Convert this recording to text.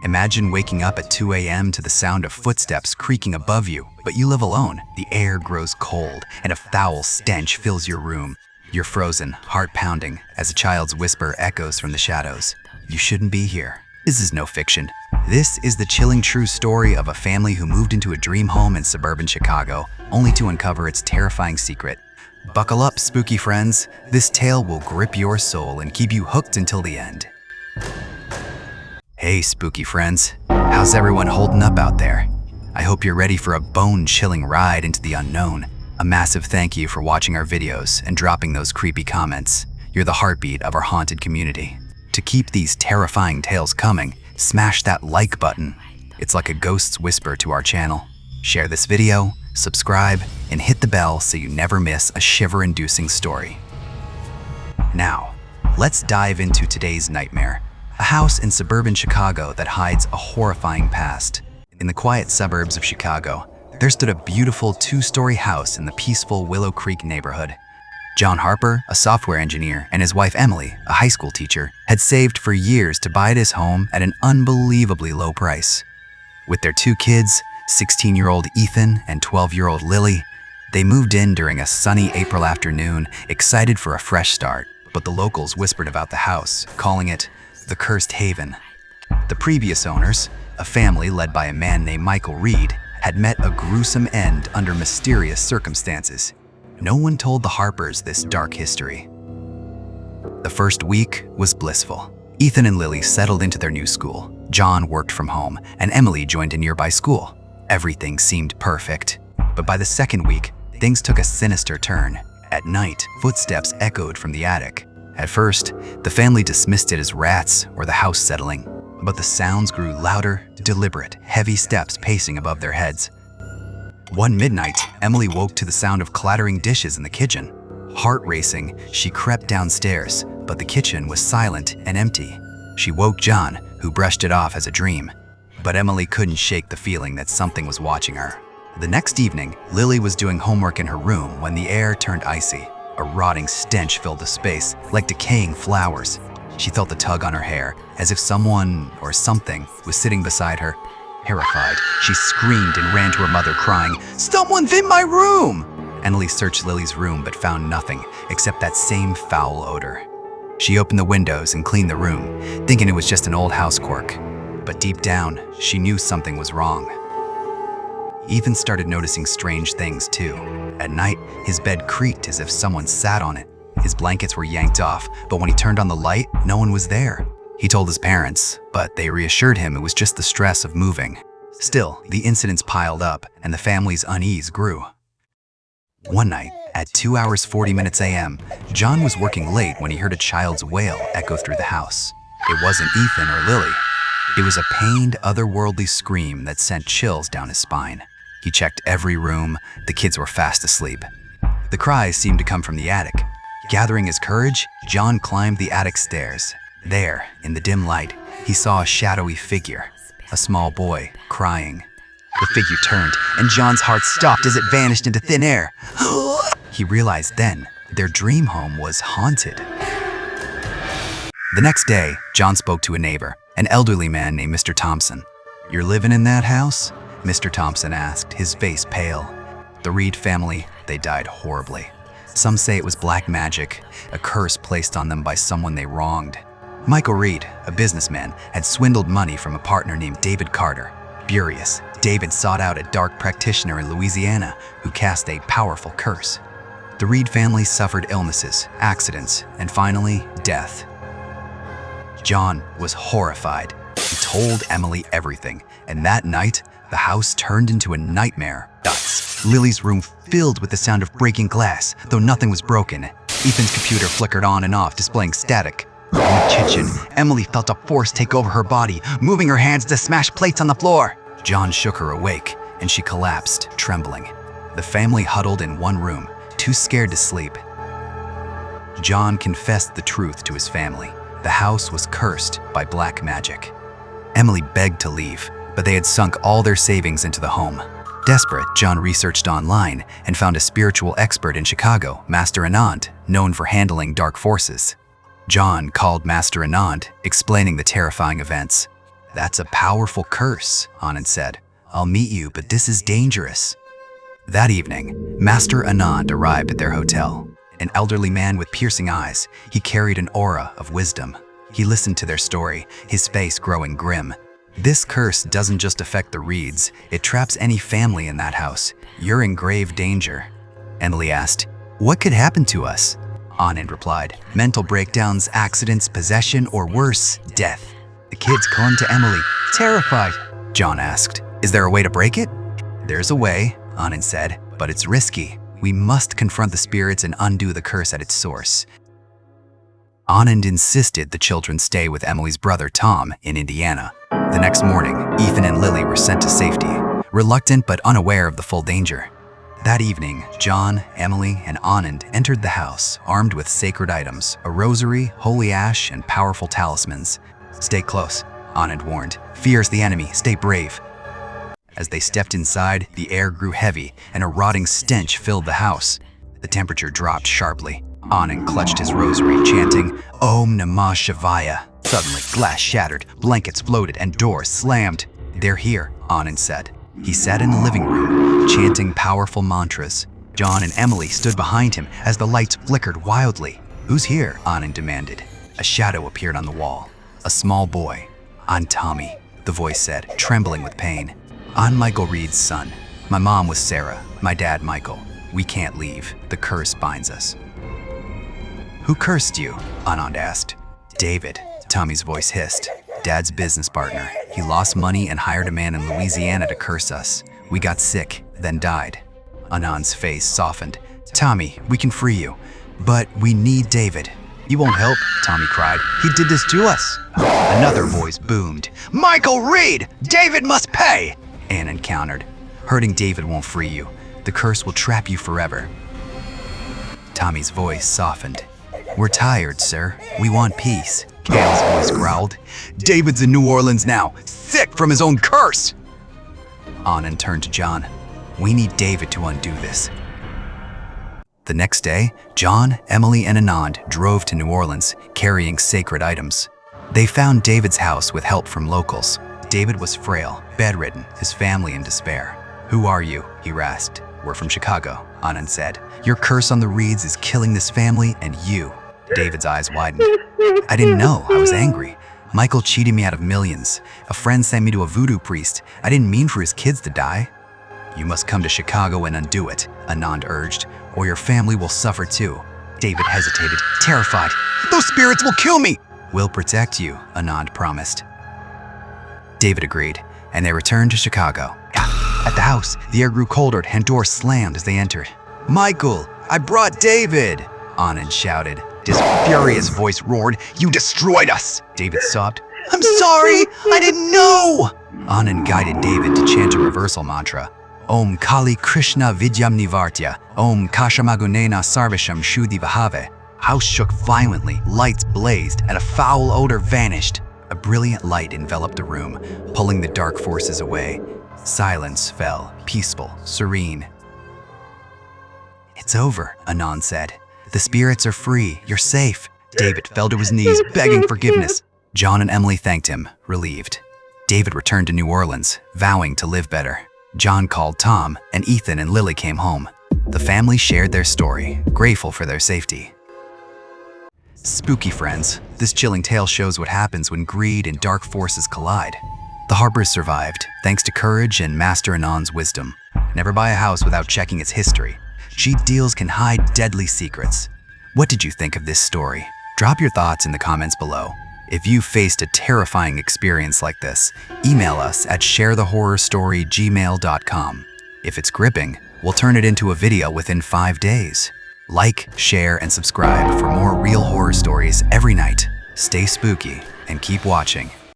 Imagine waking up at 2 a.m. to the sound of footsteps creaking above you, but you live alone. The air grows cold, and a foul stench fills your room. You're frozen, heart pounding, as a child's whisper echoes from the shadows. You shouldn't be here. This is no fiction. This is the chilling true story of a family who moved into a dream home in suburban Chicago, only to uncover its terrifying secret. Buckle up, spooky friends. This tale will grip your soul and keep you hooked until the end. Hey, spooky friends. How's everyone holding up out there? I hope you're ready for a bone-chilling ride into the unknown. A massive thank you for watching our videos and dropping those creepy comments. You're the heartbeat of our haunted community. To keep these terrifying tales coming, smash that like button. It's like a ghost's whisper to our channel. Share this video, subscribe, and hit the bell so you never miss a shiver-inducing story. Now, let's dive into today's nightmare. A house in suburban Chicago that hides a horrifying past. In the quiet suburbs of Chicago, there stood a beautiful two-story house in the peaceful Willow Creek neighborhood. John Harper, a software engineer, and his wife Emily, a high school teacher, had saved for years to buy this home at an unbelievably low price. With their two kids, 16-year-old Ethan and 12-year-old Lily, they moved in during a sunny April afternoon, excited for a fresh start. But the locals whispered about the house, calling it the Cursed Haven. The previous owners, a family led by a man named Michael Reed, had met a gruesome end under mysterious circumstances. No one told the Harpers this dark history. The first week was blissful. Ethan and Lily settled into their new school. John worked from home, and Emily joined a nearby school. Everything seemed perfect. But by the second week, things took a sinister turn. At night, footsteps echoed from the attic. At first, the family dismissed it as rats or the house settling, but the sounds grew louder, deliberate, heavy steps pacing above their heads. One midnight, Emily woke to the sound of clattering dishes in the kitchen. Heart racing, she crept downstairs, but the kitchen was silent and empty. She woke John, who brushed it off as a dream. But Emily couldn't shake the feeling that something was watching her. The next evening, Lily was doing homework in her room when the air turned icy. A rotting stench filled the space, like decaying flowers. She felt a tug on her hair, as if someone or something was sitting beside her. Terrified, she screamed and ran to her mother, crying, "Someone's in my room!" Emily searched Lily's room but found nothing except that same foul odor. She opened the windows and cleaned the room, thinking it was just an old house quirk. But deep down, she knew something was wrong. Ethan started noticing strange things too. At night, his bed creaked as if someone sat on it. His blankets were yanked off, but when he turned on the light, no one was there. He told his parents, but they reassured him it was just the stress of moving. Still, the incidents piled up, and the family's unease grew. One night, at 2:40 a.m., John was working late when he heard a child's wail echo through the house. It wasn't Ethan or Lily. It was a pained, otherworldly scream that sent chills down his spine. He checked every room. The kids were fast asleep. The cries seemed to come from the attic. Gathering his courage, John climbed the attic stairs. There, in the dim light, he saw a shadowy figure, a small boy, crying. The figure turned, and John's heart stopped as it vanished into thin air. He realized then their dream home was haunted. The next day, John spoke to a neighbor, an elderly man named Mr. Thompson. "You're living in that house?" Mr. Thompson asked, his face pale. The Reed family, they died horribly. Some say it was black magic, a curse placed on them by someone they wronged. Michael Reed, a businessman, had swindled money from a partner named David Carter. Furious, David sought out a dark practitioner in Louisiana who cast a powerful curse. The Reed family suffered illnesses, accidents, and finally, death. John was horrified. He told Emily everything, and that night, the house turned into a nightmare. Ducks. Lily's room filled with the sound of breaking glass, though nothing was broken. Ethan's computer flickered on and off, displaying static. In the kitchen, Emily felt a force take over her body, moving her hands to smash plates on the floor. John shook her awake, and she collapsed, trembling. The family huddled in one room, too scared to sleep. John confessed the truth to his family. The house was cursed by black magic. Emily begged to leave, but they had sunk all their savings into the home. Desperate, John researched online and found a spiritual expert in Chicago, Master Anand, known for handling dark forces. John called Master Anand, explaining the terrifying events. That's a powerful curse, Anand said. I'll meet you, but this is dangerous. That evening, Master Anand arrived at their hotel. An elderly man with piercing eyes, he carried an aura of wisdom. He listened to their story, his face growing grim. This curse doesn't just affect the Reeds, it traps any family in that house. You're in grave danger. Emily asked, what could happen to us? Anand replied, mental breakdowns, accidents, possession, or worse, death. The kids clung to Emily, terrified. John asked, is there a way to break it? There's a way, Anand said, but it's risky. We must confront the spirits and undo the curse at its source. Anand insisted the children stay with Emily's brother Tom in Indiana. The next morning, Ethan and Lily were sent to safety, reluctant but unaware of the full danger. That evening, John, Emily, and Anand entered the house, armed with sacred items, a rosary, holy ash, and powerful talismans. Stay close, Anand warned. Fear is the enemy, stay brave. As they stepped inside, the air grew heavy, and a rotting stench filled the house. The temperature dropped sharply. Anand clutched his rosary, chanting, Om Namah Shivaya. Suddenly, glass shattered, blankets floated, and doors slammed. They're here, Anand said. He sat in the living room, chanting powerful mantras. John and Emily stood behind him as the lights flickered wildly. Who's here? Anand demanded. A shadow appeared on the wall. A small boy. I'm Tommy, the voice said, trembling with pain. I'm Michael Reed's son. My mom was Sarah, my dad Michael. We can't leave. The curse binds us. Who cursed you? Anand asked. David, Tommy's voice hissed. Dad's business partner. He lost money and hired a man in Louisiana to curse us. We got sick, then died. Anand's face softened. Tommy, we can free you, but we need David. You won't help, Tommy cried. He did this to us. Another voice boomed. Michael Reed! David must pay! Anand countered. Hurting David won't free you. The curse will trap you forever. Tommy's voice softened. We're tired, sir. We want peace. Cale's voice growled. David's in New Orleans now, sick from his own curse! Anand turned to John. We need David to undo this. The next day, John, Emily, and Anand drove to New Orleans, carrying sacred items. They found David's house with help from locals. David was frail, bedridden, his family in despair. Who are you? He rasped. We're from Chicago, Anand said. Your curse on the Reeds is killing this family and you. David's eyes widened. I didn't know. I was angry. Michael cheated me out of millions. A friend sent me to a voodoo priest. I didn't mean for his kids to die. You must come to Chicago and undo it, Anand urged, or your family will suffer too. David hesitated, terrified. Those spirits will kill me! We'll protect you, Anand promised. David agreed, and they returned to Chicago. At the house, the air grew colder and doors slammed as they entered. Michael, I brought David! Anand shouted. His furious voice roared, You destroyed us! David sobbed. I'm sorry! I didn't know! Anand guided David to chant a reversal mantra. Om Kali Krishna Vidyam Nivartya, Om Kashamagunena Sarvisham Shuddhi Vahave. House shook violently, lights blazed, and a foul odor vanished. A brilliant light enveloped the room, pulling the dark forces away. Silence fell, peaceful, serene. It's over, Anand said. The spirits are free, you're safe. David fell to his knees, begging forgiveness. John and Emily thanked him, relieved. David returned to New Orleans, vowing to live better. John called Tom, and Ethan and Lily came home. The family shared their story, grateful for their safety. Spooky friends, this chilling tale shows what happens when greed and dark forces collide. The Harpers survived, thanks to courage and Master Anand's wisdom. Never buy a house without checking its history. Cheap deals can hide deadly secrets. What did you think of this story? Drop your thoughts in the comments below. If you faced a terrifying experience like this, email us at sharethehorrorstory@gmail.com. If it's gripping, we'll turn it into a video within 5 days. Like, share, and subscribe for more real horror stories every night. Stay spooky and keep watching.